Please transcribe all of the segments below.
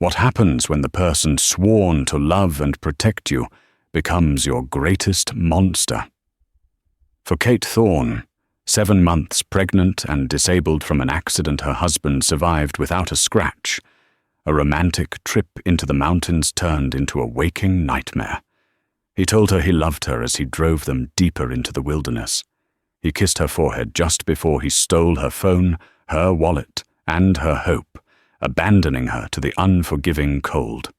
What happens when the person sworn to love and protect you becomes your greatest monster? For Kate Thorne, 7 months pregnant and disabled from an accident her husband survived without a scratch, a romantic trip into the mountains turned into a waking nightmare. He told her he loved her as he drove them deeper into the wilderness. He kissed her forehead just before he stole her phone, her wallet, and her hope, abandoning her to the unforgiving cold.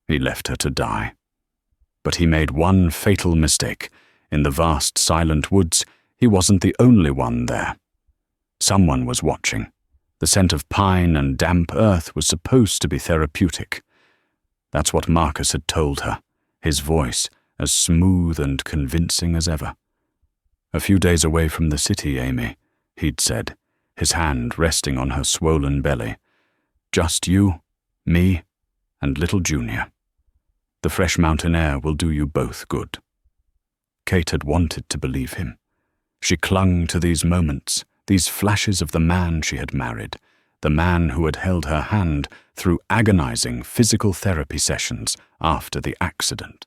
He left her to die. But he made one fatal mistake. In the vast, silent woods, he wasn't the only one there. Someone was watching. The scent of pine and damp earth was supposed to be therapeutic. That's what Marcus had told her, his voice as smooth and convincing as ever. "A few days away from the city, Amy," he'd said, his hand resting on her swollen belly. "Just you, me, and little Junior. The fresh mountain air will do you both good." Kate had wanted to believe him. She clung to these moments, these flashes of the man she had married, the man who had held her hand through agonizing physical therapy sessions after the accident.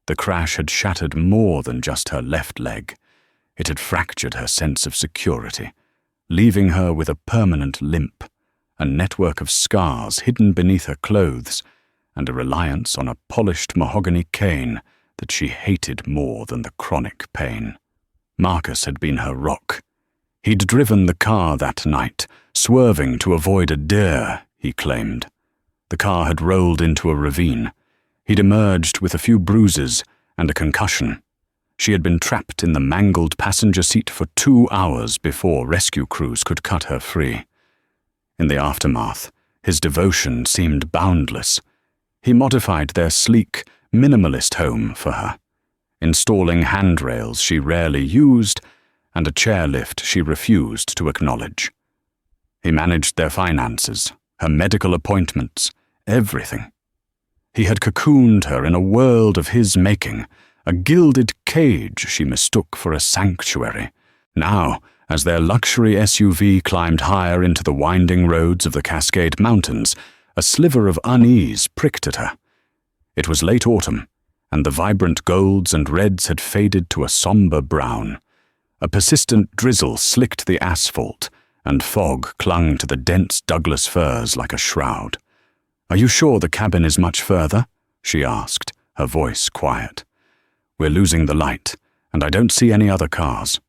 The crash had shattered more than just her left leg. It had fractured her sense of security, leaving her with a permanent limp, a network of scars hidden beneath her clothes, and a reliance on a polished mahogany cane that she hated more than the chronic pain. Marcus had been her rock. He'd driven the car that night, swerving to avoid a deer, he claimed. The car had rolled into a ravine. He'd emerged with a few bruises and a concussion. She had been trapped in the mangled passenger seat for 2 hours before rescue crews could cut her free. In the aftermath, his devotion seemed boundless. He modified their sleek, minimalist home for her, installing handrails she rarely used and a chairlift she refused to acknowledge. He managed their finances, her medical appointments, everything. He had cocooned her in a world of his making, a gilded cage she mistook for a sanctuary. Now, as their luxury SUV climbed higher into the winding roads of the Cascade Mountains, a sliver of unease pricked at her. It was late autumn, and the vibrant golds and reds had faded to a somber brown. A persistent drizzle slicked the asphalt, and fog clung to the dense Douglas firs like a shroud. "Are you sure the cabin is much further?" she asked, her voice quiet. "We're losing the light, and I don't see any other cars."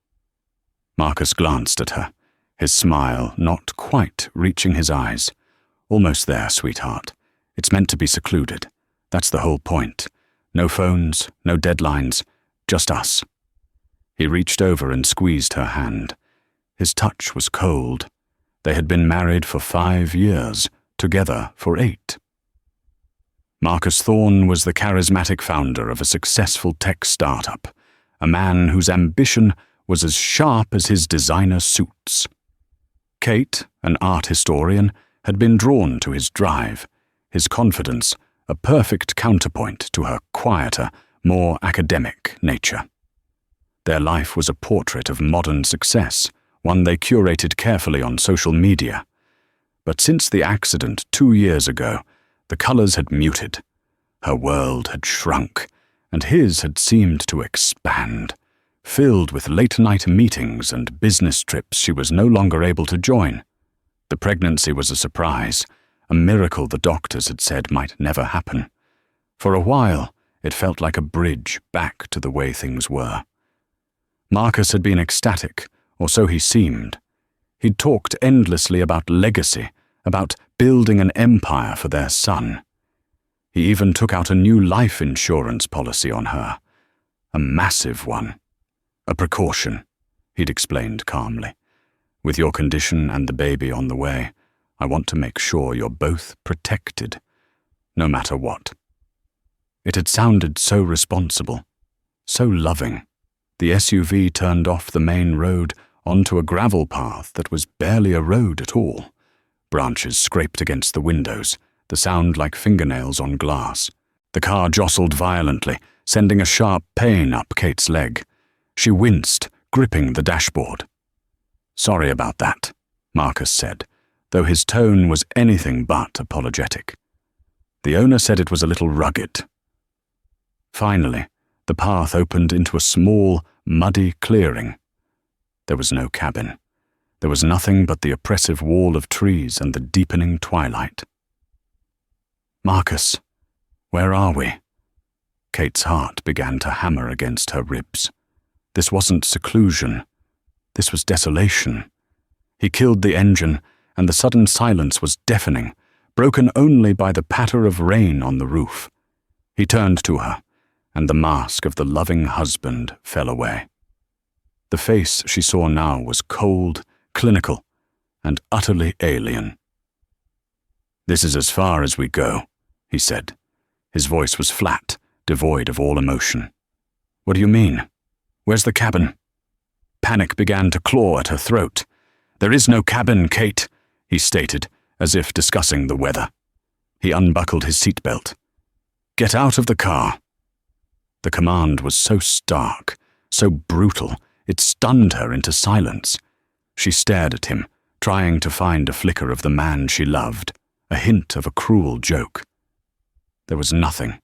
Marcus glanced at her, his smile not quite reaching his eyes. "Almost there, sweetheart. It's meant to be secluded. That's the whole point. No phones, no deadlines, just us." He reached over and squeezed her hand. His touch was cold. They had been married for 5 years, together for 8. Marcus Thorne was the charismatic founder of a successful tech startup, a man whose ambition was as sharp as his designer suits. Kate, an art historian, had been drawn to his drive, his confidence, a perfect counterpoint to her quieter, more academic nature. Their life was a portrait of modern success, one they curated carefully on social media. But since the accident 2 years ago, the colors had muted. Her world had shrunk, and his had seemed to expand, filled with late-night meetings and business trips she was no longer able to join. The pregnancy was a surprise, a miracle the doctors had said might never happen. For a while, it felt like a bridge back to the way things were. Marcus had been ecstatic, or so he seemed. He'd talked endlessly about legacy, about building an empire for their son. He even took out a new life insurance policy on her. A massive one. "A precaution," he'd explained calmly. "With your condition and the baby on the way, I want to make sure you're both protected, no matter what." It had sounded so responsible, so loving. The SUV turned off the main road onto a gravel path that was barely a road at all. Branches scraped against the windows, the sound like fingernails on glass. The car jostled violently, sending a sharp pain up Kate's leg. She winced, gripping the dashboard. "Sorry about that," Marcus said, though his tone was anything but apologetic. The owner said it was a little rugged. Finally, the path opened into a small, muddy clearing. There was no cabin. There was nothing but the oppressive wall of trees and the deepening twilight. "Marcus, where are we?" Kate's heart began to hammer against her ribs. This wasn't seclusion. This was desolation. He killed the engine, and the sudden silence was deafening, broken only by the patter of rain on the roof. He turned to her, and the mask of the loving husband fell away. The face she saw now was cold, clinical, and utterly alien. "This is as far as we go," he said. His voice was flat, devoid of all emotion. "What do you mean? Where's the cabin?" Panic began to claw at her throat. "There is no cabin, Kate," he stated, as if discussing the weather. He unbuckled his seatbelt. "Get out of the car." The command was so stark, so brutal, it stunned her into silence. She stared at him, trying to find a flicker of the man she loved, a hint of a cruel joke. There was nothing.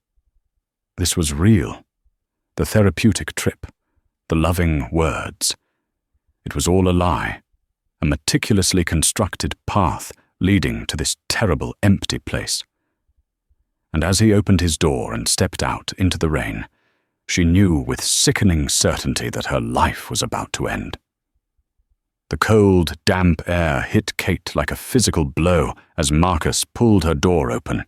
This was real. The therapeutic trip, the loving words. It was all a lie, a meticulously constructed path leading to this terrible empty place. And as he opened his door and stepped out into the rain, she knew with sickening certainty that her life was about to end. The cold, damp air hit Kate like a physical blow as Marcus pulled her door open.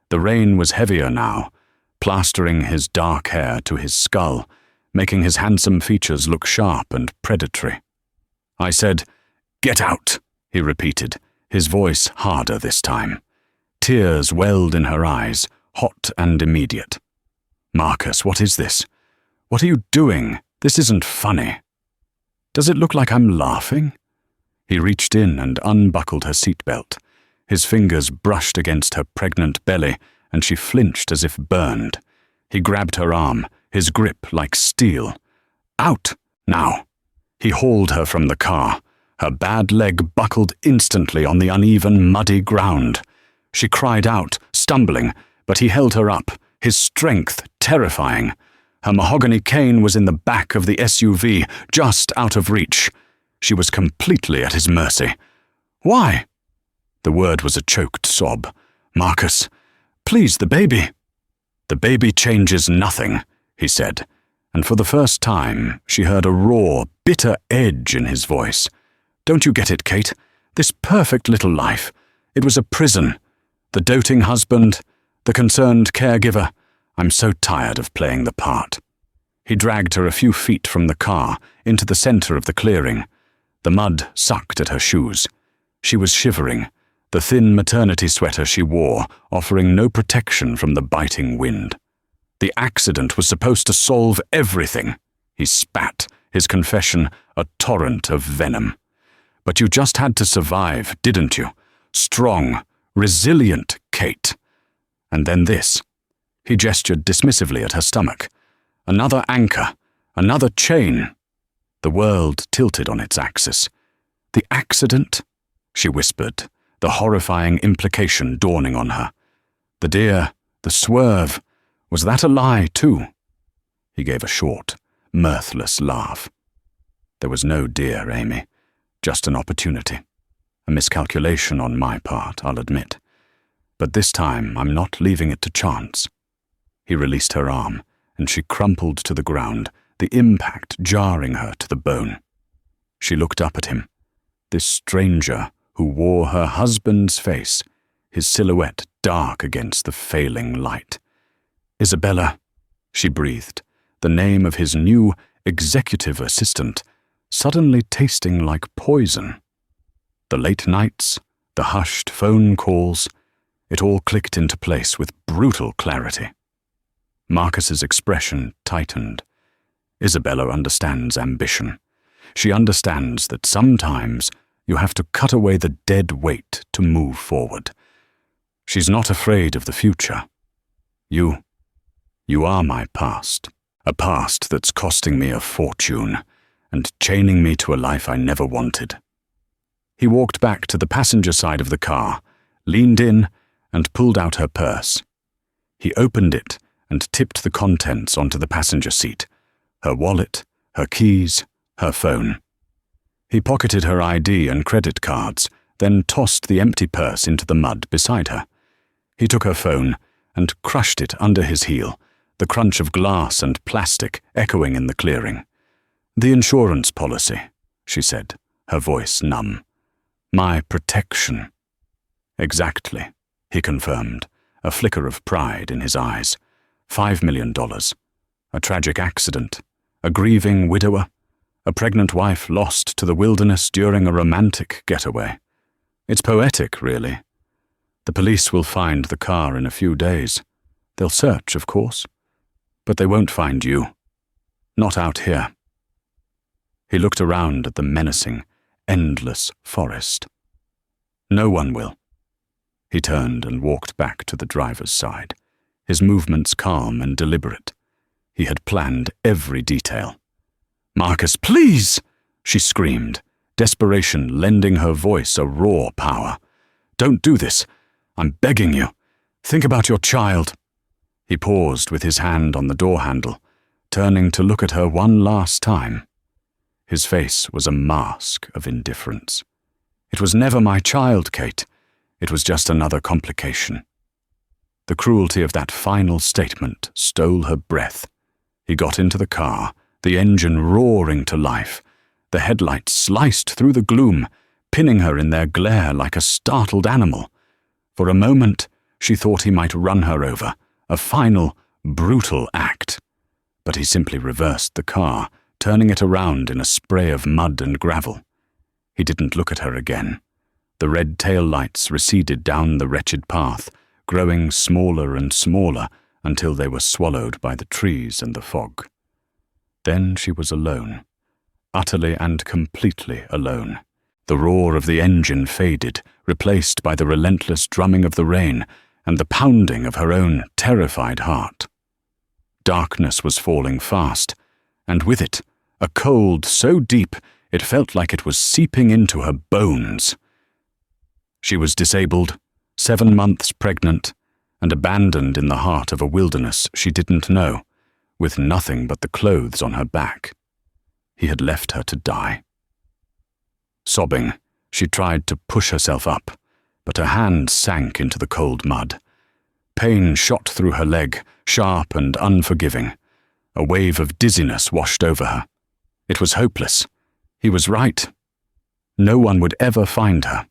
The rain was heavier now, plastering his dark hair to his skull, making his handsome features look sharp and predatory. "I said, 'Get out,'" he repeated, his voice harder this time. Tears welled in her eyes, hot and immediate. "Marcus, what is this? What are you doing? This isn't funny." "Does it look like I'm laughing?" He reached in and unbuckled her seatbelt. His fingers brushed against her pregnant belly, and she flinched as if burned. He grabbed her arm, his grip like steel. "Out, now!" He hauled her from the car. Her bad leg buckled instantly on the uneven, muddy ground. She cried out, stumbling, but he held her up, his strength terrifying. Her mahogany cane was in the back of the SUV, just out of reach. She was completely at his mercy. "Why?" The word was a choked sob. "Marcus, please, the baby." "The baby changes nothing," he said, and for the first time she heard a raw, bitter edge in his voice. "Don't you get it, Kate? This perfect little life. It was a prison. The doting husband, the concerned caregiver. I'm so tired of playing the part." He dragged her a few feet from the car, into the center of the clearing. The mud sucked at her shoes. She was shivering, the thin maternity sweater she wore offering no protection from the biting wind. The accident was supposed to solve everything. He spat, his confession a torrent of venom. "But you just had to survive, didn't you? Strong, resilient Kate. And then this." He gestured dismissively at her stomach. "Another anchor, another chain." The world tilted on its axis. "The accident?" she whispered, the horrifying implication dawning on her. "The deer, the swerve, was that a lie too?" He gave a short, mirthless laugh. "There was no deer, Amy. Just an opportunity. A miscalculation on my part, I'll admit. But this time I'm not leaving it to chance." He released her arm, and she crumpled to the ground, the impact jarring her to the bone. She looked up at him, this stranger who wore her husband's face, his silhouette dark against the failing light. "Isabella," she breathed, the name of his new executive assistant, suddenly tasting like poison. The late nights, the hushed phone calls, it all clicked into place with brutal clarity. Marcus's expression tightened. Isabella understands ambition. She understands that sometimes you have to cut away the dead weight to move forward. She's not afraid of the future. You are my past, a past that's costing me a fortune and chaining me to a life I never wanted. He walked back to the passenger side of the car, leaned in, and pulled out her purse, He opened it and tipped the contents onto the passenger seat. Her wallet, her keys, her phone. He pocketed her ID and credit cards, then tossed the empty purse into the mud beside her. He took her phone and crushed it under his heel, the crunch of glass and plastic echoing in the clearing. "The insurance policy," she said, her voice numb. "My protection." "Exactly," he confirmed, a flicker of pride in his eyes. $5 million. A tragic accident. A grieving widower. A pregnant wife lost to the wilderness during a romantic getaway. It's poetic, really. The police will find the car in a few days. They'll search, of course. But they won't find you. Not out here. He looked around at the menacing, endless forest. No one will. He turned and walked back to the driver's side, his movements calm and deliberate. He had planned every detail. "Marcus, please!" she screamed, desperation lending her voice a raw power. "Don't do this. I'm begging you. Think about your child." He paused with his hand on the door handle, turning to look at her one last time. His face was a mask of indifference. "It was never my child, Kate. It was just another complication." The cruelty of that final statement stole her breath. He got into the car, the engine roaring to life. The headlights sliced through the gloom, pinning her in their glare like a startled animal. For a moment, she thought he might run her over, a final, brutal act. But he simply reversed the car, turning it around in a spray of mud and gravel. He didn't look at her again. The red tail lights receded down the wretched path, growing smaller and smaller until they were swallowed by the trees and the fog. Then she was alone, utterly and completely alone. The roar of the engine faded, replaced by the relentless drumming of the rain and the pounding of her own terrified heart. Darkness was falling fast, and with it, a cold so deep it felt like it was seeping into her bones. She was disabled, 7 months pregnant, and abandoned in the heart of a wilderness she didn't know, with nothing but the clothes on her back. He had left her to die. Sobbing, she tried to push herself up, but her hand sank into the cold mud. Pain shot through her leg, sharp and unforgiving. A wave of dizziness washed over her. It was hopeless. He was right. No one would ever find her.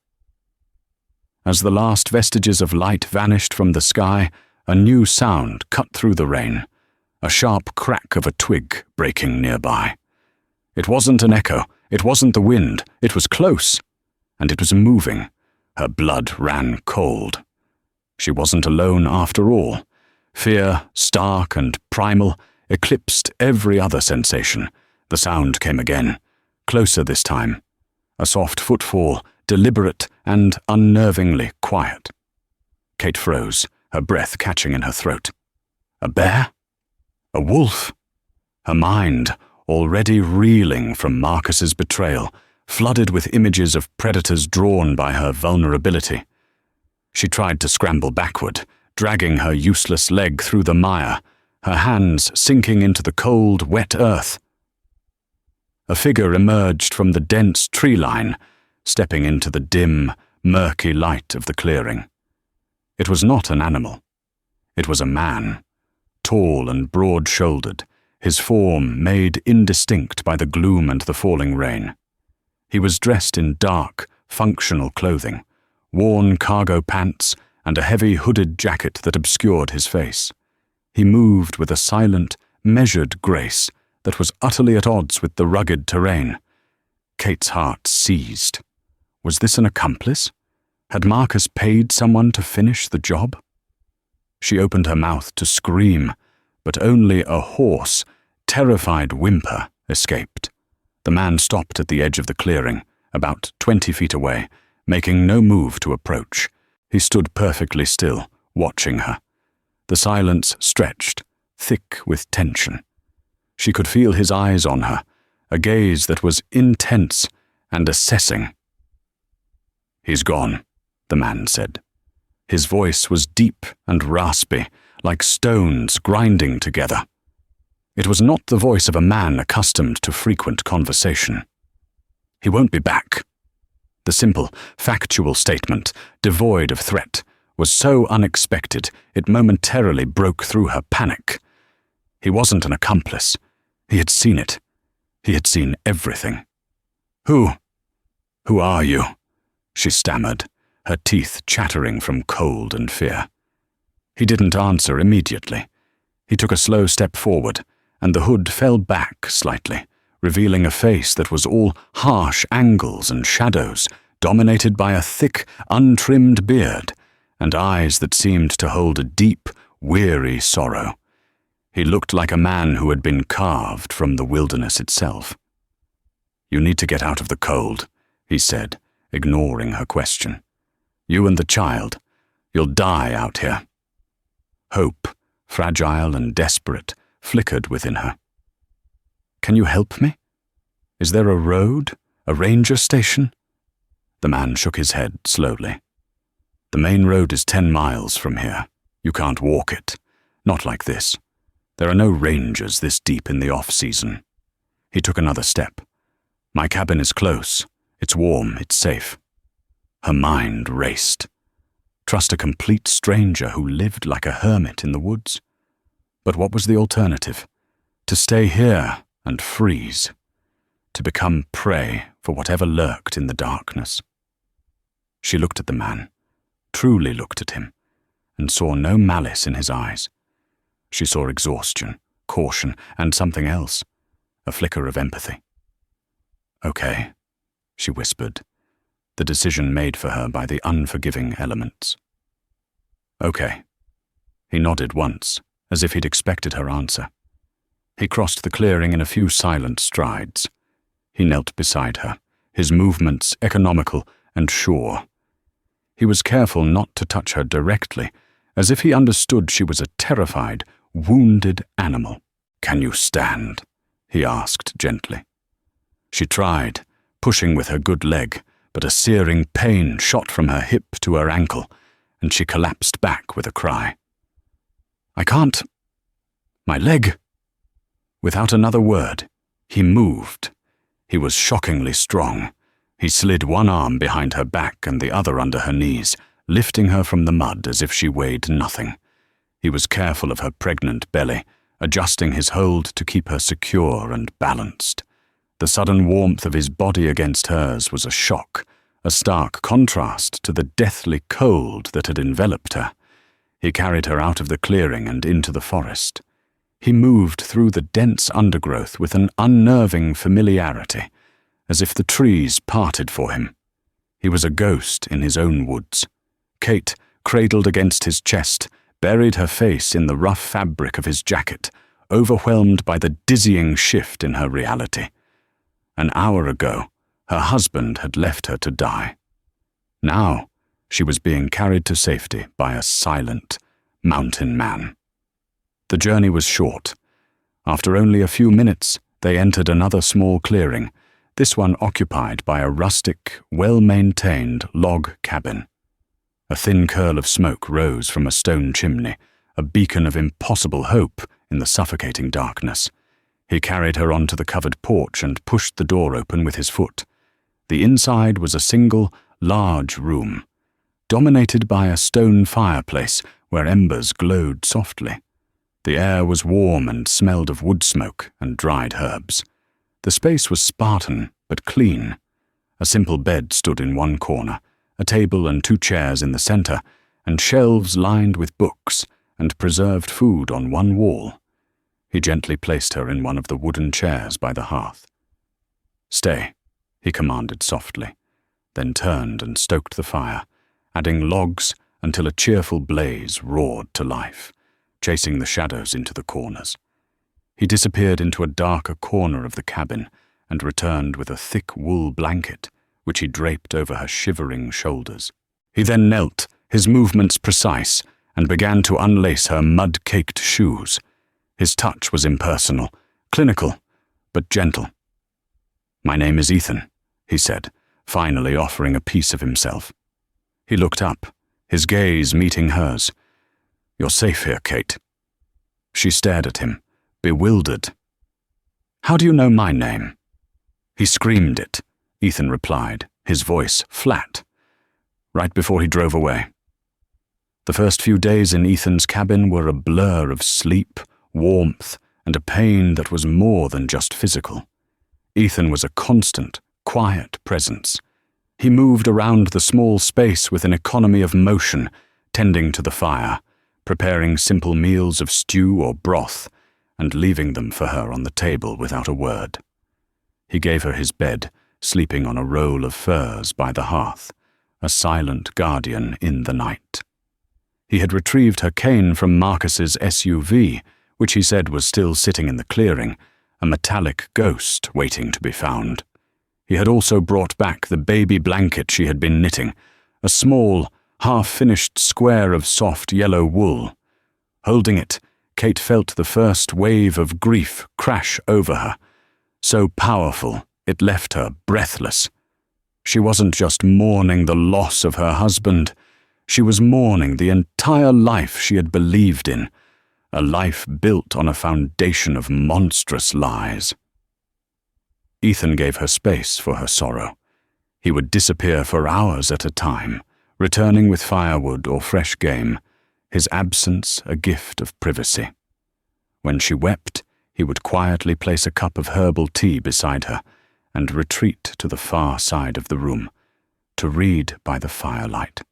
As the last vestiges of light vanished from the sky, a new sound cut through the rain, a sharp crack of a twig breaking nearby. It wasn't an echo, it wasn't the wind, it was close, and it was moving. Her blood ran cold. She wasn't alone after all. Fear, stark and primal, eclipsed every other sensation. The sound came again, closer this time. A soft footfall, deliberate and unnervingly quiet. Kate froze, her breath catching in her throat. A bear? A wolf? Her mind, already reeling from Marcus's betrayal, flooded with images of predators drawn by her vulnerability. She tried to scramble backward, dragging her useless leg through the mire, her hands sinking into the cold, wet earth. A figure emerged from the dense tree line, stepping into the dim, murky light of the clearing. It was not an animal. It was a man, tall and broad-shouldered, his form made indistinct by the gloom and the falling rain. He was dressed in dark, functional clothing, worn cargo pants and a heavy hooded jacket that obscured his face. He moved with a silent, measured grace that was utterly at odds with the rugged terrain. Kate's heart seized. Was this an accomplice? Had Marcus paid someone to finish the job? She opened her mouth to scream, but only a hoarse, terrified whimper escaped. The man stopped at the edge of the clearing, about 20 feet away, making no move to approach. He stood perfectly still, watching her. The silence stretched, thick with tension. She could feel his eyes on her, a gaze that was intense and assessing. "He's gone," the man said. His voice was deep and raspy, like stones grinding together. It was not the voice of a man accustomed to frequent conversation. "He won't be back." The simple, factual statement, devoid of threat, was so unexpected it momentarily broke through her panic. He wasn't an accomplice. He had seen it. He had seen everything. Who are you?" she stammered, her teeth chattering from cold and fear. He didn't answer immediately. He took a slow step forward, and the hood fell back slightly, revealing a face that was all harsh angles and shadows, dominated by a thick, untrimmed beard, and eyes that seemed to hold a deep, weary sorrow. He looked like a man who had been carved from the wilderness itself. "You need to get out of the cold," he said, ignoring her question. "You and the child. You'll die out here." Hope, fragile and desperate, flickered within her. "Can you help me? Is there a road? A ranger station?" The man shook his head slowly. "The main road is 10 miles from here. You can't walk it. Not like this. There are no rangers this deep in the off-season." He took another step. "My cabin is close. It's warm. It's safe." Her mind raced. Trust a complete stranger who lived like a hermit in the woods? But what was the alternative? To stay here and freeze. To become prey for whatever lurked in the darkness. She looked at the man, truly looked at him, and saw no malice in his eyes. She saw exhaustion, caution, and something else, a flicker of empathy. "Okay," she whispered, the decision made for her by the unforgiving elements. "Okay." He nodded once, as if he'd expected her answer. He crossed the clearing in a few silent strides. He knelt beside her, his movements economical and sure. He was careful not to touch her directly, as if he understood she was a terrified, wounded animal. "Can you stand?" he asked gently. She tried, pushing with her good leg, but a searing pain shot from her hip to her ankle, and she collapsed back with a cry. "I can't. My leg." Without another word, he moved. He was shockingly strong. He slid one arm behind her back and the other under her knees, lifting her from the mud as if she weighed nothing. He was careful of her pregnant belly, adjusting his hold to keep her secure and balanced. The sudden warmth of his body against hers was a shock, a stark contrast to the deathly cold that had enveloped her. He carried her out of the clearing and into the forest. He moved through the dense undergrowth with an unnerving familiarity, as if the trees parted for him. He was a ghost in his own woods. Kate, cradled against his chest, buried her face in the rough fabric of his jacket, overwhelmed by the dizzying shift in her reality. An hour ago, her husband had left her to die. Now, she was being carried to safety by a silent mountain man. The journey was short. After only a few minutes, they entered another small clearing, this one occupied by a rustic, well-maintained log cabin. A thin curl of smoke rose from a stone chimney, a beacon of impossible hope in the suffocating darkness. He carried her onto the covered porch and pushed the door open with his foot. The inside was a single, large room, dominated by a stone fireplace where embers glowed softly. The air was warm and smelled of wood smoke and dried herbs. The space was Spartan, but clean. A simple bed stood in one corner, a table and 2 chairs in the center, and shelves lined with books and preserved food on one wall. He gently placed her in one of the wooden chairs by the hearth. "Stay," he commanded softly, then turned and stoked the fire, adding logs until a cheerful blaze roared to life, chasing the shadows into the corners. He disappeared into a darker corner of the cabin and returned with a thick wool blanket, which he draped over her shivering shoulders. He then knelt, his movements precise, and began to unlace her mud-caked shoes. His touch was impersonal, clinical, but gentle. "My name is Ethan," he said, finally offering a piece of himself. He looked up, his gaze meeting hers. "You're safe here, Kate." She stared at him, bewildered. "How do you know my name?" "He screamed it," Ethan replied, his voice flat, right before he drove away. The first few days in Ethan's cabin were a blur of sleep, warmth, and a pain that was more than just physical. Ethan was a constant, quiet presence. He moved around the small space with an economy of motion, tending to the fire, preparing simple meals of stew or broth, and leaving them for her on the table without a word. He gave her his bed, sleeping on a roll of furs by the hearth, a silent guardian in the night. He had retrieved her cane from Marcus's SUV, which he said was still sitting in the clearing, a metallic ghost waiting to be found. He had also brought back the baby blanket she had been knitting, a small, half-finished square of soft yellow wool. Holding it, Kate felt the first wave of grief crash over her, so powerful it left her breathless. She wasn't just mourning the loss of her husband, she was mourning the entire life she had believed in, a life built on a foundation of monstrous lies. Ethan gave her space for her sorrow. He would disappear for hours at a time, returning with firewood or fresh game, his absence a gift of privacy. When she wept, he would quietly place a cup of herbal tea beside her and retreat to the far side of the room, to read by the firelight.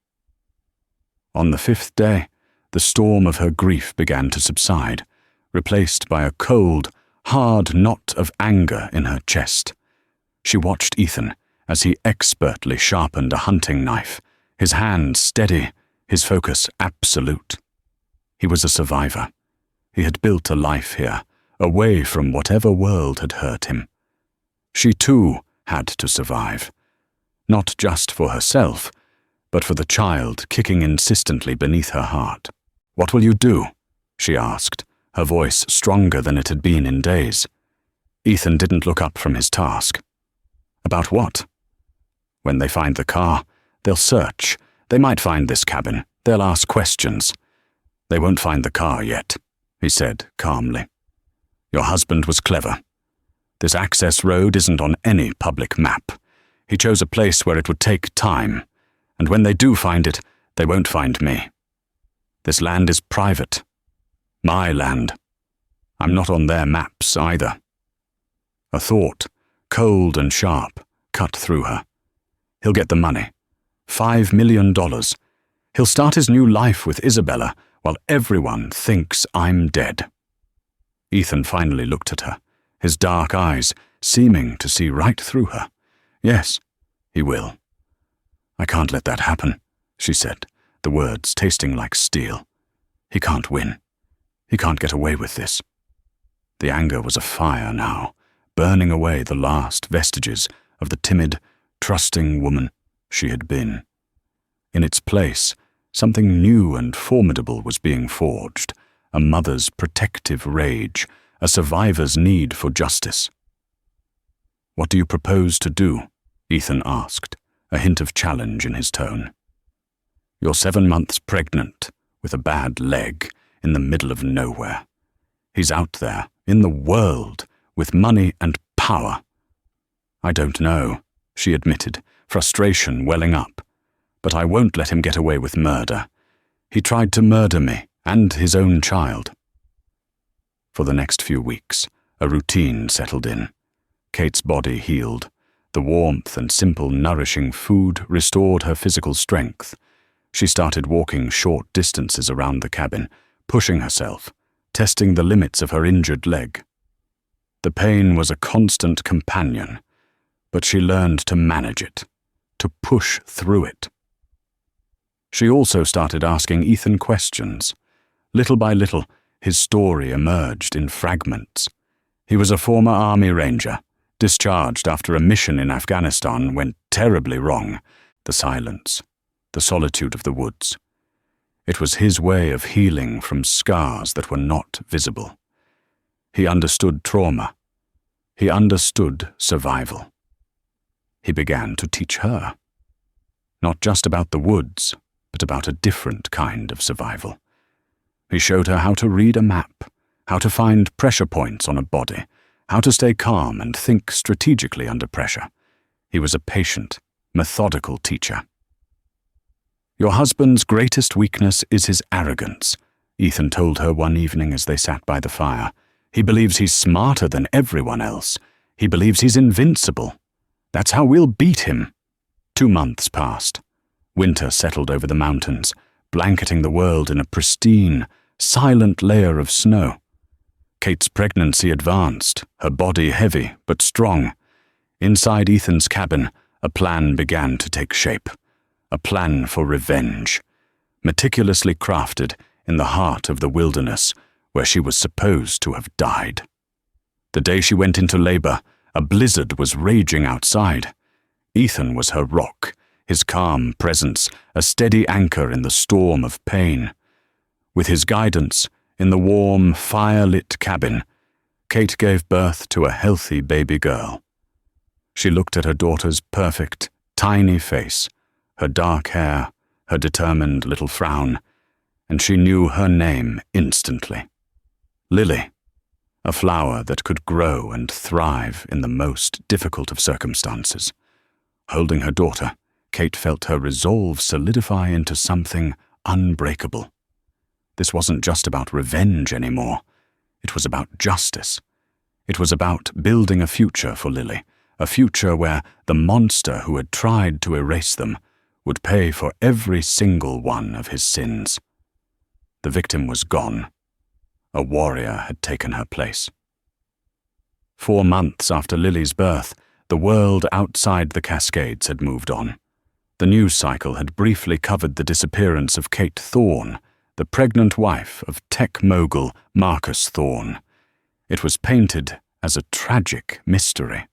On the 5th day, the storm of her grief began to subside, replaced by a cold, hard knot of anger in her chest. She watched Ethan as he expertly sharpened a hunting knife, his hand steady, his focus absolute. He was a survivor. He had built a life here, away from whatever world had hurt him. She too had to survive, not just for herself, but for the child kicking insistently beneath her heart. "What will you do?" she asked, her voice stronger than it had been in days. Ethan didn't look up from his task. "About what?" "When they find the car, they'll search. They might find this cabin. They'll ask questions. They won't find the car yet," he said calmly. "Your husband was clever. This access road isn't on any public map. He chose a place where it would take time, and when they do find it, they won't find me. This land is private. My land. I'm not on their maps either." A thought, cold and sharp, cut through her. He'll get the money. $5 million. He'll start his new life with Isabella while everyone thinks I'm dead. Ethan finally looked at her, his dark eyes seeming to see right through her. "Yes, he will." "I can't let that happen," she said, the words tasting like steel. "He can't win. He can't get away with this." The anger was a fire now, burning away the last vestiges of the timid, trusting woman she had been. In its place, something new and formidable was being forged, a mother's protective rage, a survivor's need for justice. "What do you propose to do?" Ethan asked, a hint of challenge in his tone. "You're 7 months pregnant, with a bad leg, in the middle of nowhere. He's out there, in the world, with money and power." "I don't know," she admitted, frustration welling up. "But I won't let him get away with murder. He tried to murder me and his own child." For the next few weeks, a routine settled in. Kate's body healed. The warmth and simple, nourishing food restored her physical strength. She started walking short distances around the cabin, pushing herself, testing the limits of her injured leg. The pain was a constant companion, but she learned to manage it, to push through it. She also started asking Ethan questions. Little by little, his story emerged in fragments. He was a former Army Ranger, discharged after a mission in Afghanistan went terribly wrong. The silence, the solitude of the woods. It was his way of healing from scars that were not visible. He understood trauma. He understood survival. He began to teach her. Not just about the woods, but about a different kind of survival. He showed her how to read a map, how to find pressure points on a body, how to stay calm and think strategically under pressure. He was a patient, methodical teacher. "Your husband's greatest weakness is his arrogance," Ethan told her one evening as they sat by the fire. "He believes he's smarter than everyone else. He believes he's invincible. That's how we'll beat him." 2 months passed. Winter settled over the mountains, blanketing the world in a pristine, silent layer of snow. Kate's pregnancy advanced, her body heavy but strong. Inside Ethan's cabin, a plan began to take shape. A plan for revenge, meticulously crafted in the heart of the wilderness where she was supposed to have died. The day she went into labor, a blizzard was raging outside. Ethan was her rock, his calm presence a steady anchor in the storm of pain. With his guidance, in the warm, fire-lit cabin, Kate gave birth to a healthy baby girl. She looked at her daughter's perfect, tiny face, her dark hair, her determined little frown, and she knew her name instantly. Lily, a flower that could grow and thrive in the most difficult of circumstances. Holding her daughter, Kate felt her resolve solidify into something unbreakable. This wasn't just about revenge anymore. It was about justice. It was about building a future for Lily, a future where the monster who had tried to erase them would pay for every single one of his sins. The victim was gone. A warrior had taken her place. 4 months after Lily's birth, the world outside the Cascades had moved on. The news cycle had briefly covered the disappearance of Kate Thorne, the pregnant wife of tech mogul Marcus Thorne. It was painted as a tragic mystery.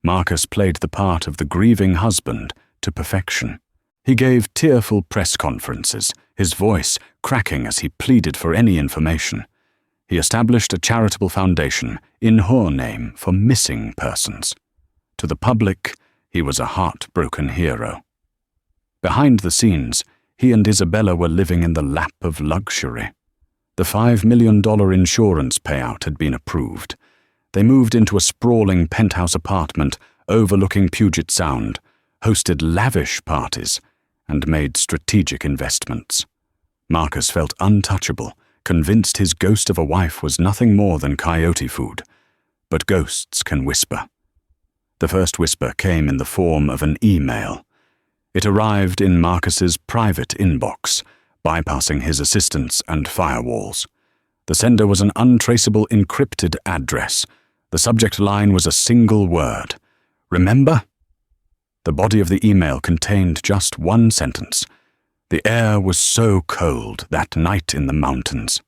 Marcus played the part of the grieving husband to perfection. He gave tearful press conferences, his voice cracking as he pleaded for any information. He established a charitable foundation in her name for missing persons. To the public, he was a heartbroken hero. Behind the scenes, he and Isabella were living in the lap of luxury. The $5 million insurance payout had been approved. They moved into a sprawling penthouse apartment overlooking Puget Sound, hosted lavish parties, and made strategic investments. Marcus felt untouchable, convinced his ghost of a wife was nothing more than coyote food. But ghosts can whisper. The first whisper came in the form of an email. It arrived in Marcus's private inbox, bypassing his assistants and firewalls. The sender was an untraceable encrypted address. The subject line was a single word. "Remember?" The body of the email contained just one sentence. The air was so cold that night in the mountains.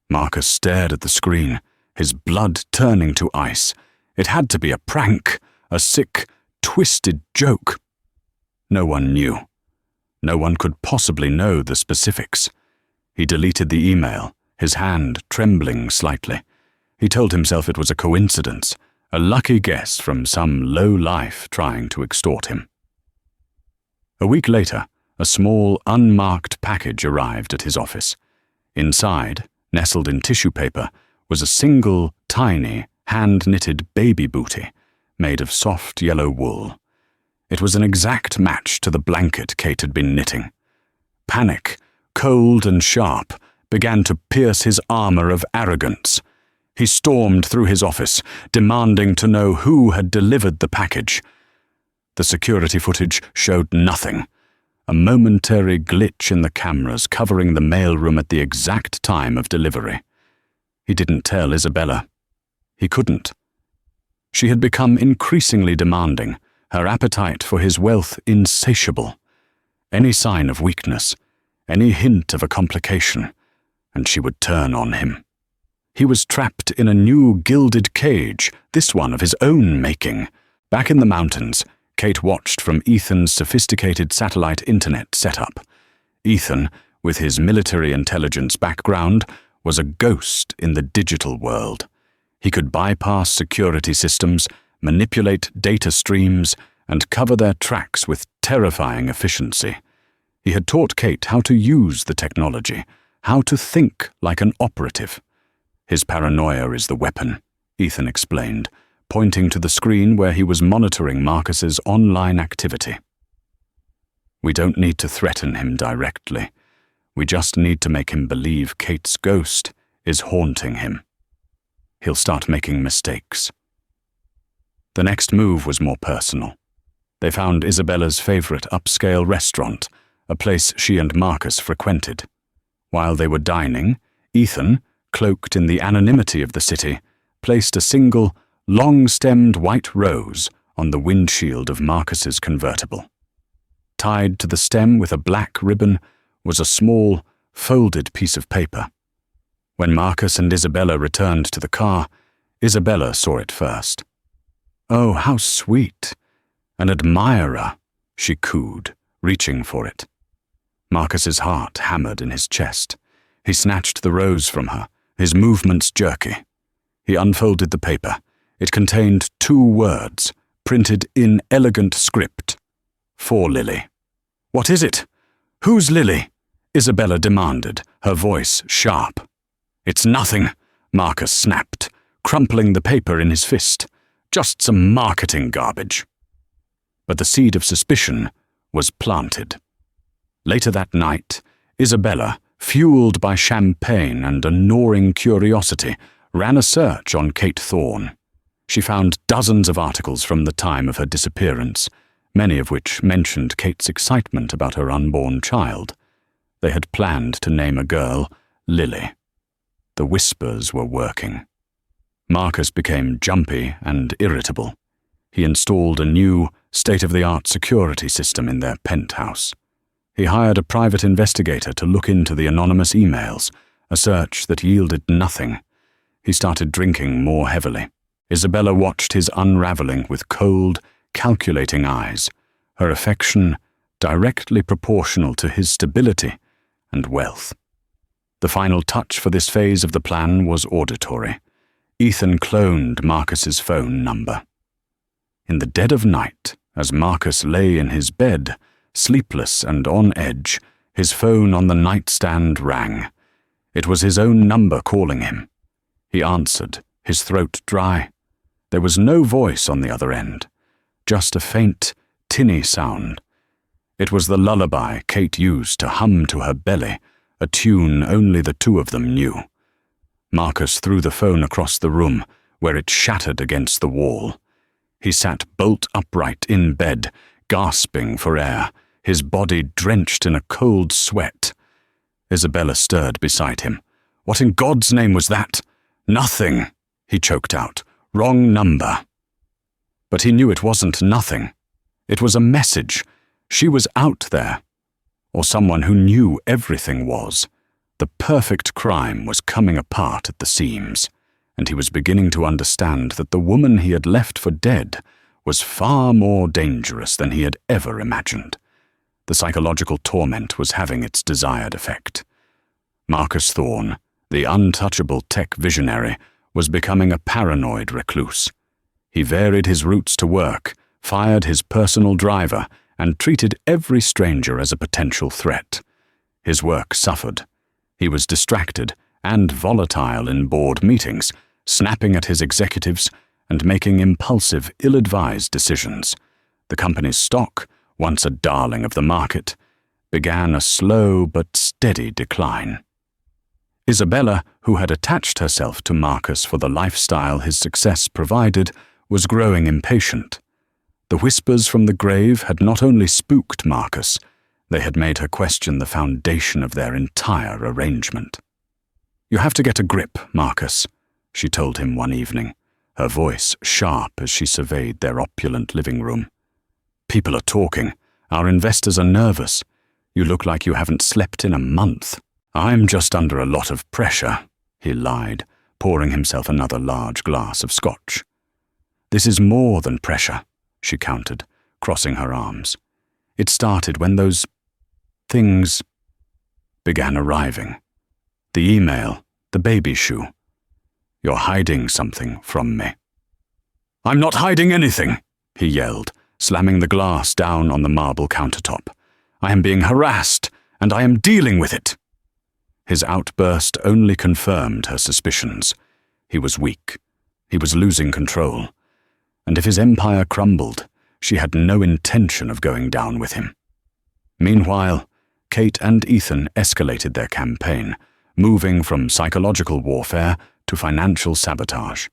Marcus stared at the screen, his blood turning to ice. It had to be a prank, a sick, twisted joke. No one knew. No one could possibly know the specifics. He deleted the email, his hand trembling slightly. He told himself it was a coincidence, a lucky guess from some low-life trying to extort him. A week later, a small, unmarked package arrived at his office. Inside, nestled in tissue paper, was a single, tiny, hand-knitted baby bootie made of soft yellow wool. It was an exact match to the blanket Kate had been knitting. Panic, cold and sharp, began to pierce his armor of arrogance. He stormed through his office, demanding to know who had delivered the package. The security footage showed nothing. A momentary glitch in the cameras covering the mailroom at the exact time of delivery. He didn't tell Isabella. He couldn't. She had become increasingly demanding, her appetite for his wealth insatiable. Any sign of weakness, any hint of a complication, and she would turn on him. He was trapped in a new gilded cage, this one of his own making. Back in the mountains, Kate watched from Ethan's sophisticated satellite internet setup. Ethan, with his military intelligence background, was a ghost in the digital world. He could bypass security systems, manipulate data streams, and cover their tracks with terrifying efficiency. He had taught Kate how to use the technology, how to think like an operative. His paranoia is the weapon, Ethan explained, pointing to the screen where he was monitoring Marcus's online activity. We don't need to threaten him directly. We just need to make him believe Kate's ghost is haunting him. He'll start making mistakes. The next move was more personal. They found Isabella's favorite upscale restaurant, a place she and Marcus frequented. While they were dining, Ethan, cloaked in the anonymity of the city, placed a single, long-stemmed white rose on the windshield of Marcus's convertible. Tied to the stem with a black ribbon was a small, folded piece of paper. When Marcus and Isabella returned to the car, Isabella saw it first. "Oh, how sweet! An admirer," she cooed, reaching for it. Marcus's heart hammered in his chest. He snatched the rose from her, his movements jerky. He unfolded the paper. It contained 2 words, printed in elegant script. "For Lily." "What is it? Who's Lily?" Isabella demanded, her voice sharp. "It's nothing," Marcus snapped, crumpling the paper in his fist. "Just some marketing garbage." But the seed of suspicion was planted. Later that night, Isabella, fueled by champagne and a gnawing curiosity, ran a search on Kate Thorne. She found dozens of articles from the time of her disappearance, many of which mentioned Kate's excitement about her unborn child. They had planned to name a girl Lily. The whispers were working. Marcus became jumpy and irritable. He installed a new, state-of-the-art security system in their penthouse. He hired a private investigator to look into the anonymous emails, a search that yielded nothing. He started drinking more heavily. Isabella watched his unraveling with cold, calculating eyes, her affection directly proportional to his stability and wealth. The final touch for this phase of the plan was auditory. Ethan cloned Marcus's phone number. In the dead of night, as Marcus lay in his bed, sleepless and on edge, his phone on the nightstand rang. It was his own number calling him. He answered, his throat dry. There was no voice on the other end, just a faint, tinny sound. It was the lullaby Kate used to hum to her belly, a tune only the 2 of them knew. Marcus threw the phone across the room, where it shattered against the wall. He sat bolt upright in bed, gasping for air, his body drenched in a cold sweat. Isabella stirred beside him. "What in God's name was that?" "Nothing," he choked out. "Wrong number." But he knew it wasn't nothing. It was a message. She was out there. Or someone who knew everything was. The perfect crime was coming apart at the seams, and he was beginning to understand that the woman he had left for dead was far more dangerous than he had ever imagined. The psychological torment was having its desired effect. Marcus Thorne, the untouchable tech visionary, was becoming a paranoid recluse. He varied his routes to work, fired his personal driver, and treated every stranger as a potential threat. His work suffered. He was distracted and volatile in board meetings, snapping at his executives and making impulsive, ill-advised decisions. The company's stock, once a darling of the market, began a slow but steady decline. Isabella, who had attached herself to Marcus for the lifestyle his success provided, was growing impatient. The whispers from the grave had not only spooked Marcus, they had made her question the foundation of their entire arrangement. "You have to get a grip, Marcus," she told him one evening, her voice sharp as she surveyed their opulent living room. "People are talking. Our investors are nervous. You look like you haven't slept in a month." "I'm just under a lot of pressure," he lied, pouring himself another large glass of scotch. "This is more than pressure," she countered, crossing her arms. "It started when those things began arriving. The email, the baby shoe. You're hiding something from me." "I'm not hiding anything," he yelled, slamming the glass down on the marble countertop. "I am being harassed, and I am dealing with it." His outburst only confirmed her suspicions. He was weak. He was losing control. And if his empire crumbled, she had no intention of going down with him. Meanwhile, Kate and Ethan escalated their campaign, moving from psychological warfare to financial sabotage.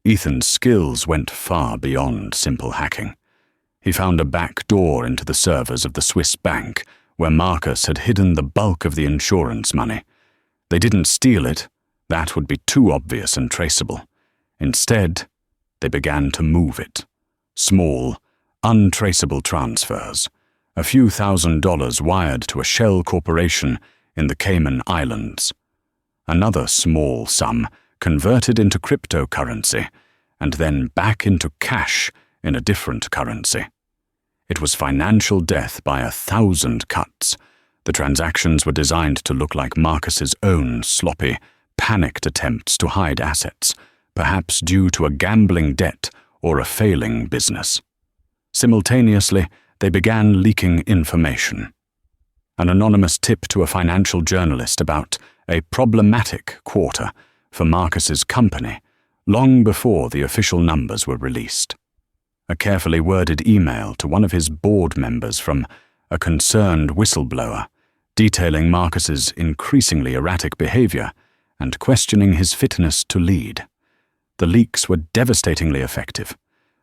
Ethan's skills went far beyond simple hacking. He found a back door into the servers of the Swiss bank, where Marcus had hidden the bulk of the insurance money. They didn't steal it. That would be too obvious and traceable. Instead, they began to move it. Small, untraceable transfers, a few $1,000s wired to a shell corporation in the Cayman Islands. Another small sum converted into cryptocurrency, and then back into cash in a different currency. It was financial death by 1,000 cuts. The transactions were designed to look like Marcus's own sloppy, panicked attempts to hide assets, perhaps due to a gambling debt or a failing business. Simultaneously, they began leaking information. An anonymous tip to a financial journalist about a problematic quarter for Marcus's company, long before the official numbers were released. A carefully worded email to one of his board members from a concerned whistleblower, detailing Marcus's increasingly erratic behavior and questioning his fitness to lead. The leaks were devastatingly effective.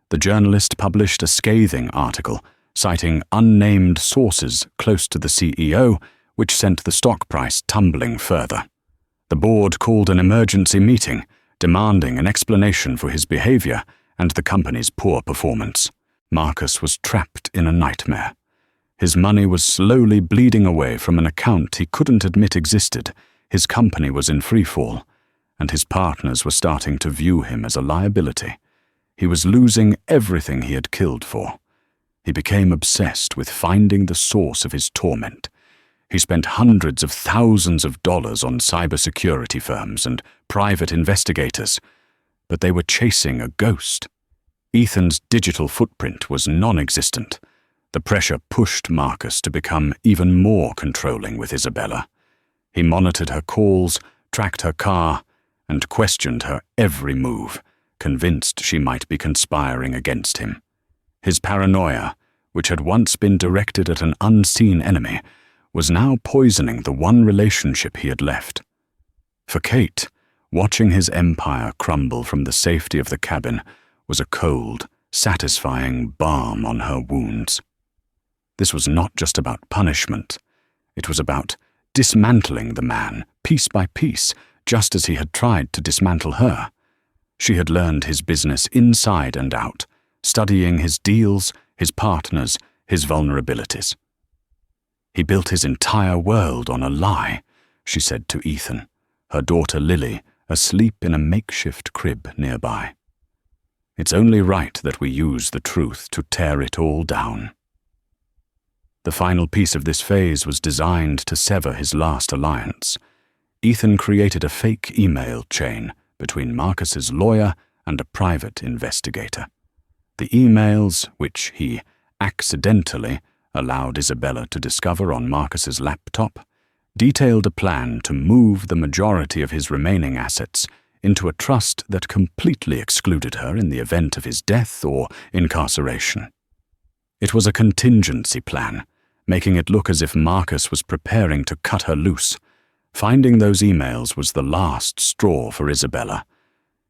The journalist published a scathing article citing unnamed sources close to the CEO, which sent the stock price tumbling further. The board called an emergency meeting, demanding an explanation for his behavior and the company's poor performance. Marcus was trapped in a nightmare. His money was slowly bleeding away from an account he couldn't admit existed. His company was in freefall, and his partners were starting to view him as a liability. He was losing everything he had killed for. He became obsessed with finding the source of his torment. He spent hundreds of thousands of dollars on cybersecurity firms and private investigators, but they were chasing a ghost. Ethan's digital footprint was non-existent. The pressure pushed Marcus to become even more controlling with Isabella. He monitored her calls, tracked her car, and questioned her every move, convinced she might be conspiring against him. His paranoia, which had once been directed at an unseen enemy, was now poisoning the one relationship he had left. For Kate, watching his empire crumble from the safety of the cabin was a cold, satisfying balm on her wounds. This was not just about punishment. It was about dismantling the man, piece by piece, just as he had tried to dismantle her. She had learned his business inside and out, studying his deals, his partners, his vulnerabilities. He built his entire world on a lie, she said to Ethan, her daughter Lily asleep in a makeshift crib nearby. It's only right that we use the truth to tear it all down. The final piece of this phase was designed to sever his last alliance. Ethan created a fake email chain between Marcus's lawyer and a private investigator. The emails, which he accidentally allowed Isabella to discover on Marcus's laptop, detailed a plan to move the majority of his remaining assets into a trust that completely excluded her in the event of his death or incarceration. It was a contingency plan, making it look as if Marcus was preparing to cut her loose. Finding those emails was the last straw for Isabella.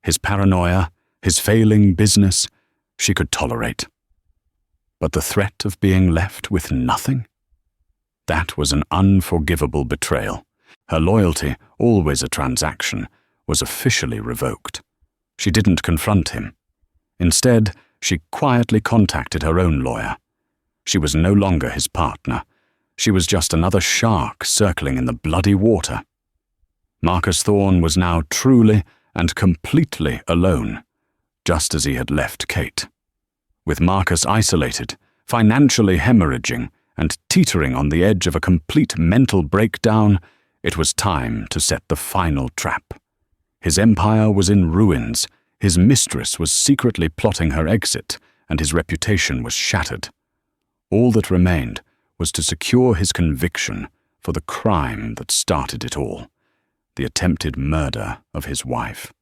His paranoia, his failing business, she could tolerate. But the threat of being left with nothing? That was an unforgivable betrayal. Her loyalty, always a transaction, was officially revoked. She didn't confront him. Instead, she quietly contacted her own lawyer. She was no longer his partner. She was just another shark circling in the bloody water. Marcus Thorne was now truly and completely alone, just as he had left Kate. With Marcus isolated, financially hemorrhaging, and teetering on the edge of a complete mental breakdown, it was time to set the final trap. His empire was in ruins, his mistress was secretly plotting her exit, and his reputation was shattered. All that remained was to secure his conviction, for the crime that started it all, the attempted murder of his wife.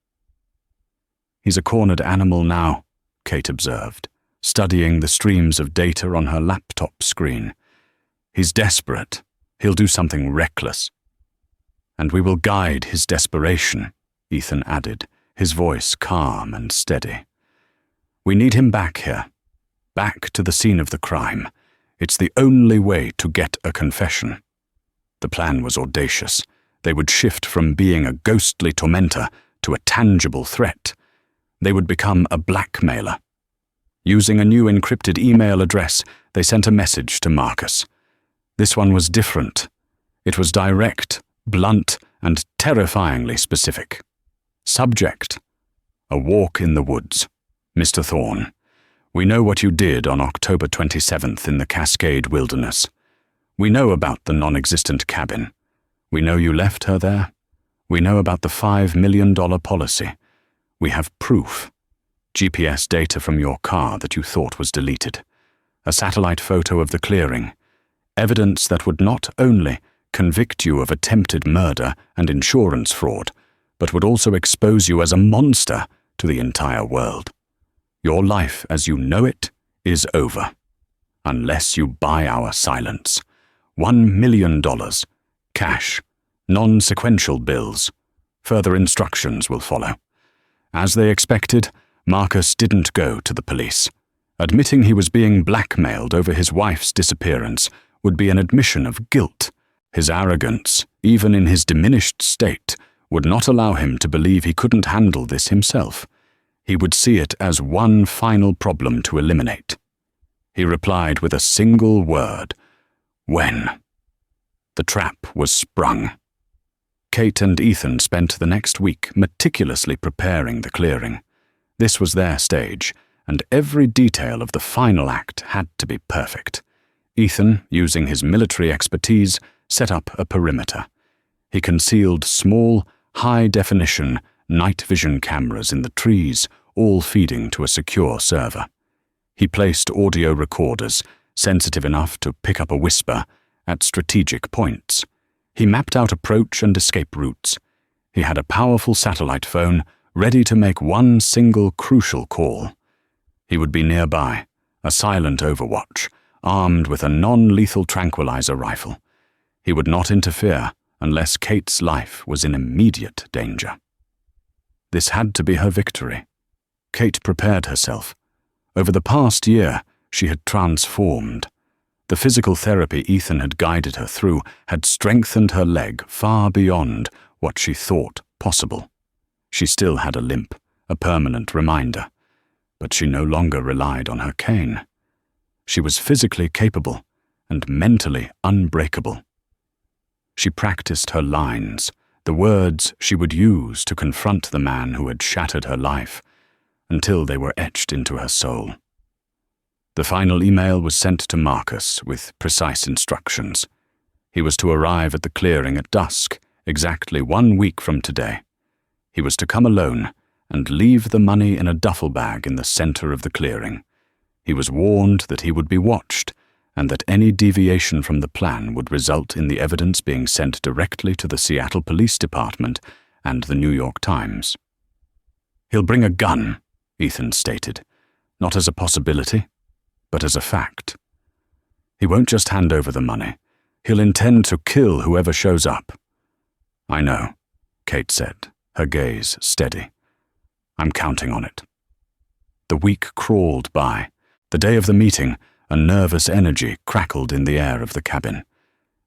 "He's a cornered animal now," Kate observed, studying the streams of data on her laptop screen. "He's desperate. He'll do something reckless." "And we will guide his desperation," Ethan added, his voice calm and steady. "We need him back here, back to the scene of the crime. It's the only way to get a confession." The plan was audacious. They would shift from being a ghostly tormentor to a tangible threat. They would become a blackmailer. Using a new encrypted email address, they sent a message to Marcus. This one was different. It was direct, blunt, and terrifyingly specific. Subject: "A walk in the woods. Mr. Thorne, we know what you did on October 27th in the Cascade Wilderness. We know about the non-existent cabin. We know you left her there. We know about the $5 million policy. We have proof. GPS data from your car that you thought was deleted. A satellite photo of the clearing. Evidence that would not only convict you of attempted murder and insurance fraud, but would also expose you as a monster to the entire world. Your life as you know it is over. Unless you buy our silence. $1 million. Cash. Non-sequential bills. Further instructions will follow." As they expected, Marcus didn't go to the police. Admitting he was being blackmailed over his wife's disappearance would be an admission of guilt. His arrogance, even in his diminished state, would not allow him to believe he couldn't handle this himself. He would see it as one final problem to eliminate. He replied with a single word: "When?" The trap was sprung. Kate and Ethan spent the next week meticulously preparing the clearing. This was their stage, and every detail of the final act had to be perfect. Ethan, using his military expertise, set up a perimeter. He concealed small, high-definition, night vision cameras in the trees, all feeding to a secure server. He placed audio recorders, sensitive enough to pick up a whisper, at strategic points. He mapped out approach and escape routes. He had a powerful satellite phone ready to make one single crucial call. He would be nearby, a silent overwatch, armed with a non-lethal tranquilizer rifle. He would not interfere unless Kate's life was in immediate danger. This had to be her victory. Kate prepared herself. Over the past year, she had transformed. The physical therapy Ethan had guided her through had strengthened her leg far beyond what she thought possible. She still had a limp, a permanent reminder, but she no longer relied on her cane. She was physically capable and mentally unbreakable. She practiced her lines, the words she would use to confront the man who had shattered her life, until they were etched into her soul. The final email was sent to Marcus with precise instructions. He was to arrive at the clearing at dusk, exactly 1 week from today. He was to come alone and leave the money in a duffel bag in the center of the clearing. He was warned that he would be watched, and that any deviation from the plan would result in the evidence being sent directly to the Seattle Police Department and the New York Times. "He'll bring a gun," Ethan stated, "not as a possibility, but as a fact. He won't just hand over the money. He'll intend to kill whoever shows up." "I know," Kate said, her gaze steady. "I'm counting on it." The week crawled by. The day of the meeting, a nervous energy crackled in the air of the cabin.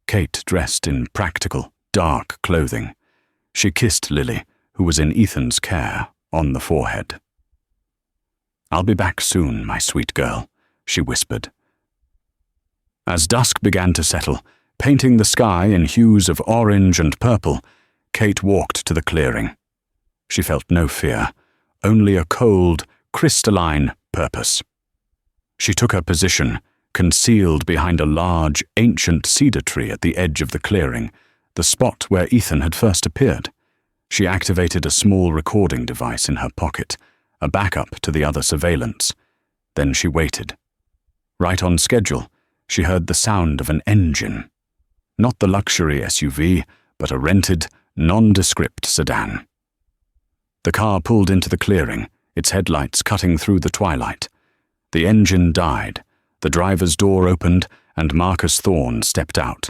Kate dressed in practical, dark clothing. She kissed Lily, who was in Ethan's care, on the forehead. "I'll be back soon, my sweet girl," she whispered. As dusk began to settle, painting the sky in hues of orange and purple, Kate walked to the clearing. She felt no fear, only a cold, crystalline purpose. She took her position, concealed behind a large, ancient cedar tree at the edge of the clearing, the spot where Ethan had first appeared. She activated a small recording device in her pocket, a backup to the other surveillance. Then she waited. Right on schedule, she heard the sound of an engine. Not the luxury SUV, but a rented, nondescript sedan. The car pulled into the clearing, its headlights cutting through the twilight. The engine died, the driver's door opened, and Marcus Thorne stepped out.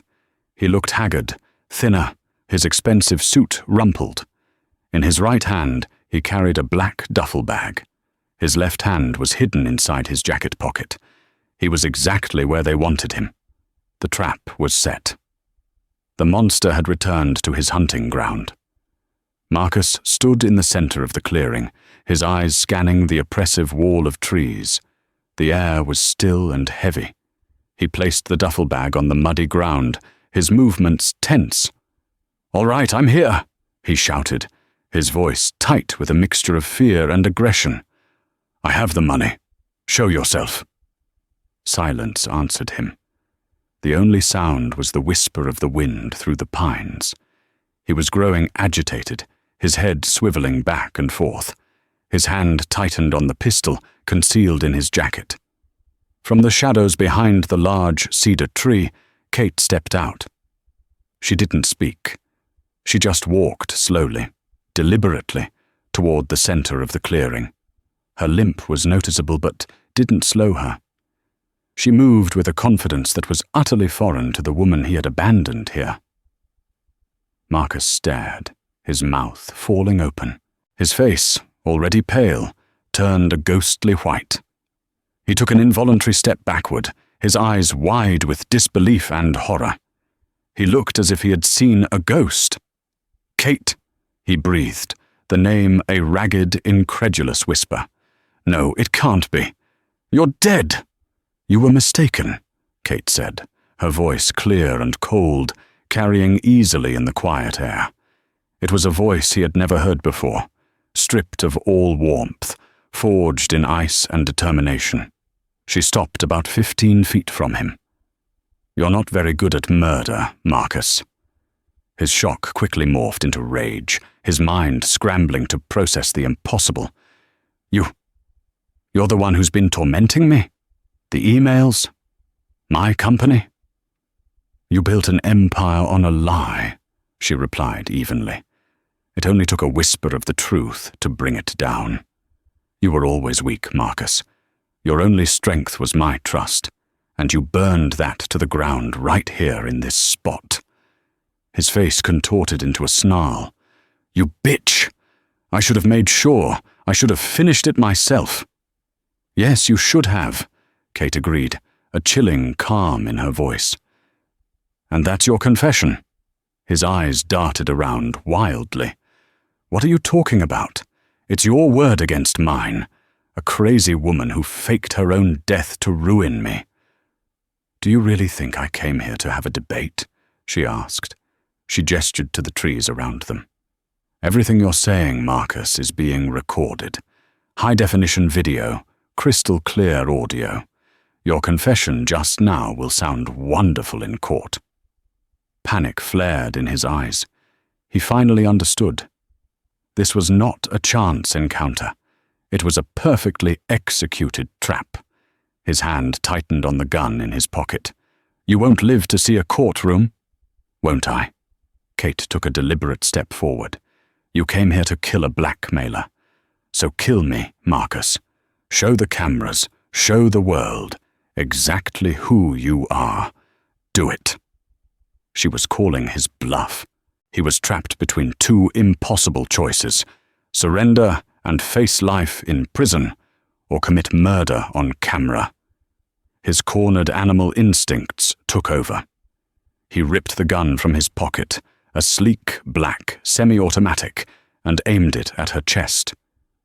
He looked haggard, thinner, his expensive suit rumpled. In his right hand, he carried a black duffel bag. His left hand was hidden inside his jacket pocket. He was exactly where they wanted him. The trap was set. The monster had returned to his hunting ground. Marcus stood in the center of the clearing, his eyes scanning the oppressive wall of trees. The air was still and heavy. He placed the duffel bag on the muddy ground, his movements tense. "All right, I'm here," he shouted, his voice tight with a mixture of fear and aggression. "I have the money. Show yourself." Silence answered him. The only sound was the whisper of the wind through the pines. He was growing agitated, his head swiveling back and forth. His hand tightened on the pistol concealed in his jacket. From the shadows behind the large cedar tree, Kate stepped out. She didn't speak. She just walked slowly, deliberately, toward the center of the clearing. Her limp was noticeable but didn't slow her. She moved with a confidence that was utterly foreign to the woman he had abandoned here. Marcus stared, his mouth falling open. His face, already pale, turned a ghostly white. He took an involuntary step backward, his eyes wide with disbelief and horror. He looked as if he had seen a ghost. "Kate," he breathed, the name a ragged, incredulous whisper. "No, it can't be. You're dead." "You were mistaken," Kate said, her voice clear and cold, carrying easily in the quiet air. It was a voice he had never heard before, stripped of all warmth, forged in ice and determination. She stopped about 15 feet from him. "You're not very good at murder, Marcus." His shock quickly morphed into rage, his mind scrambling to process the impossible. You're the one who's been tormenting me? The emails? My company?" "You built an empire on a lie," she replied evenly. "It only took a whisper of the truth to bring it down. You were always weak, Marcus. Your only strength was my trust, and you burned that to the ground right here in this spot." His face contorted into a snarl. "You bitch! I should have made sure. I should have finished it myself." "Yes, you should have," Kate agreed, a chilling calm in her voice. "And that's your confession?" His eyes darted around wildly. "What are you talking about? It's your word against mine. A crazy woman who faked her own death to ruin me." "Do you really think I came here to have a debate?" she asked. She gestured to the trees around them. "Everything you're saying, Marcus, is being recorded. High-definition video, crystal clear audio. Your confession just now will sound wonderful in court." Panic flared in his eyes. He finally understood. This was not a chance encounter. It was a perfectly executed trap. His hand tightened on the gun in his pocket. "You won't live to see a courtroom?" "Won't I?" Kate took a deliberate step forward. "You came here to kill a blackmailer. So kill me, Marcus. Show the cameras, show the world, exactly who you are. Do it." She was calling his bluff. He was trapped between two impossible choices: surrender and face life in prison, or commit murder on camera. His cornered animal instincts took over. He ripped the gun from his pocket, a sleek, black, semi-automatic, and aimed it at her chest.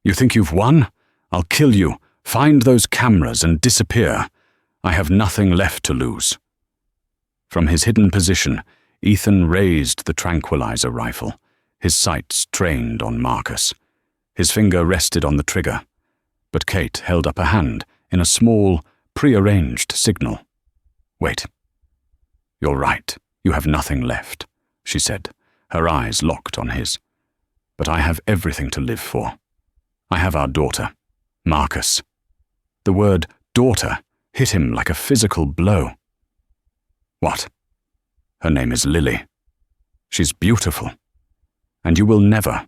"You think you've won? I'll kill you. Find those cameras and disappear. I have nothing left to lose." From his hidden position, Ethan raised the tranquilizer rifle, his sights trained on Marcus. His finger rested on the trigger, but Kate held up a hand in a small, prearranged signal. "Wait. You're right. You have nothing left," she said, her eyes locked on his. "But I have everything to live for. I have our daughter, Marcus." The word daughter hit him like a physical blow. "What?" Her name is Lily. She's beautiful, and you will never,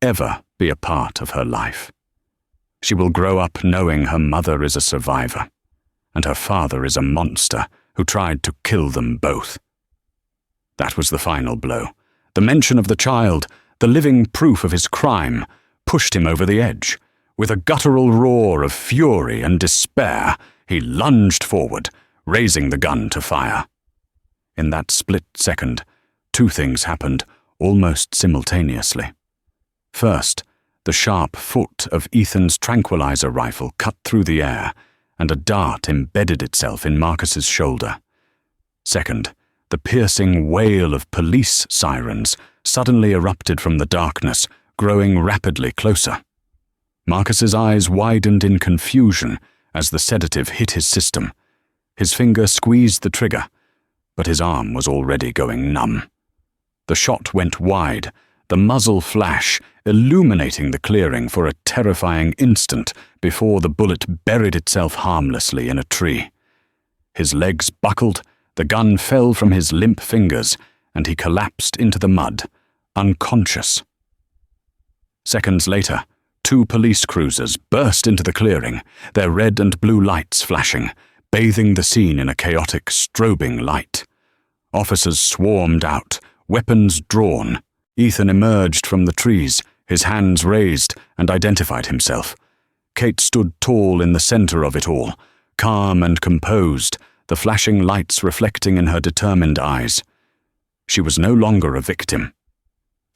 ever be a part of her life. She will grow up knowing her mother is a survivor, and her father is a monster who tried to kill them both. That was the final blow. The mention of the child, the living proof of his crime, pushed him over the edge. With a guttural roar of fury and despair, he lunged forward, raising the gun to fire. In that split second, two things happened almost simultaneously. First, the sharp foot of Ethan's tranquilizer rifle cut through the air, and a dart embedded itself in Marcus's shoulder. Second, the piercing wail of police sirens suddenly erupted from the darkness, growing rapidly closer. Marcus's eyes widened in confusion as the sedative hit his system. His finger squeezed the trigger, but his arm was already going numb. The shot went wide, the muzzle flash illuminating the clearing for a terrifying instant before the bullet buried itself harmlessly in a tree. His legs buckled, the gun fell from his limp fingers, and he collapsed into the mud, unconscious. Seconds later, two police cruisers burst into the clearing, their red and blue lights flashing, bathing the scene in a chaotic, strobing light. Officers swarmed out, weapons drawn. Ethan emerged from the trees, his hands raised, and identified himself. Kate stood tall in the center of it all, calm and composed, the flashing lights reflecting in her determined eyes. She was no longer a victim.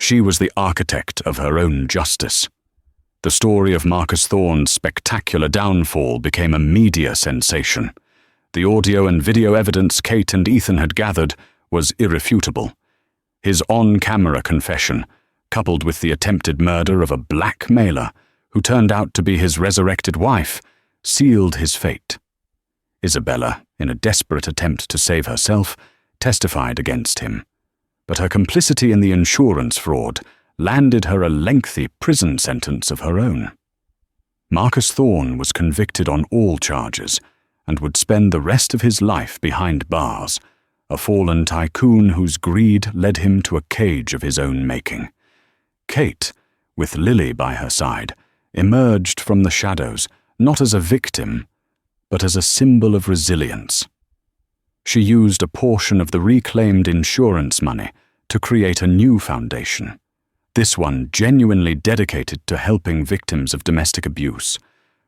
She was the architect of her own justice. The story of Marcus Thorne's spectacular downfall became a media sensation. The audio and video evidence Kate and Ethan had gathered was irrefutable. His on-camera confession, coupled with the attempted murder of a blackmailer who turned out to be his resurrected wife, sealed his fate. Isabella, in a desperate attempt to save herself, testified against him, but her complicity in the insurance fraud landed her a lengthy prison sentence of her own. Marcus Thorne was convicted on all charges and would spend the rest of his life behind bars, a fallen tycoon whose greed led him to a cage of his own making. Kate, with Lily by her side, emerged from the shadows not as a victim, but as a symbol of resilience. She used a portion of the reclaimed insurance money to create a new foundation, this one genuinely dedicated to helping victims of domestic abuse,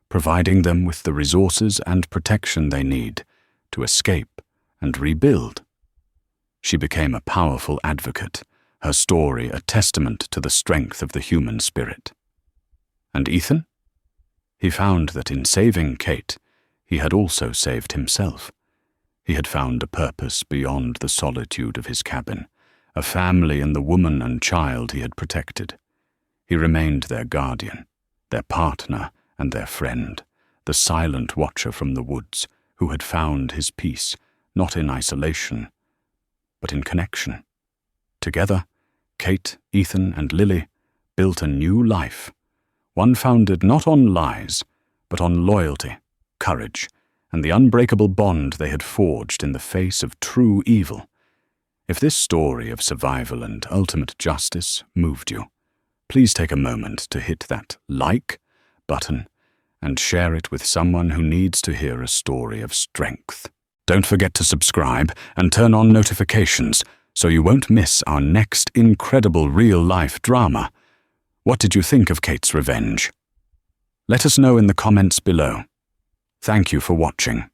providing them with the resources and protection they need to escape and rebuild. She became a powerful advocate, her story a testament to the strength of the human spirit. And Ethan? He found that in saving Kate, he had also saved himself. He had found a purpose beyond the solitude of his cabin, a family in the woman and child he had protected. He remained their guardian, their partner and their friend, the silent watcher from the woods who had found his peace, not in isolation, but in connection. Together, Kate, Ethan, and Lily built a new life, one founded not on lies, but on loyalty, courage, and the unbreakable bond they had forged in the face of true evil. If this story of survival and ultimate justice moved you, please take a moment to hit that like button and share it with someone who needs to hear a story of strength. Don't forget to subscribe and turn on notifications so you won't miss our next incredible real-life drama. What did you think of Kate's revenge? Let us know in the comments below. Thank you for watching.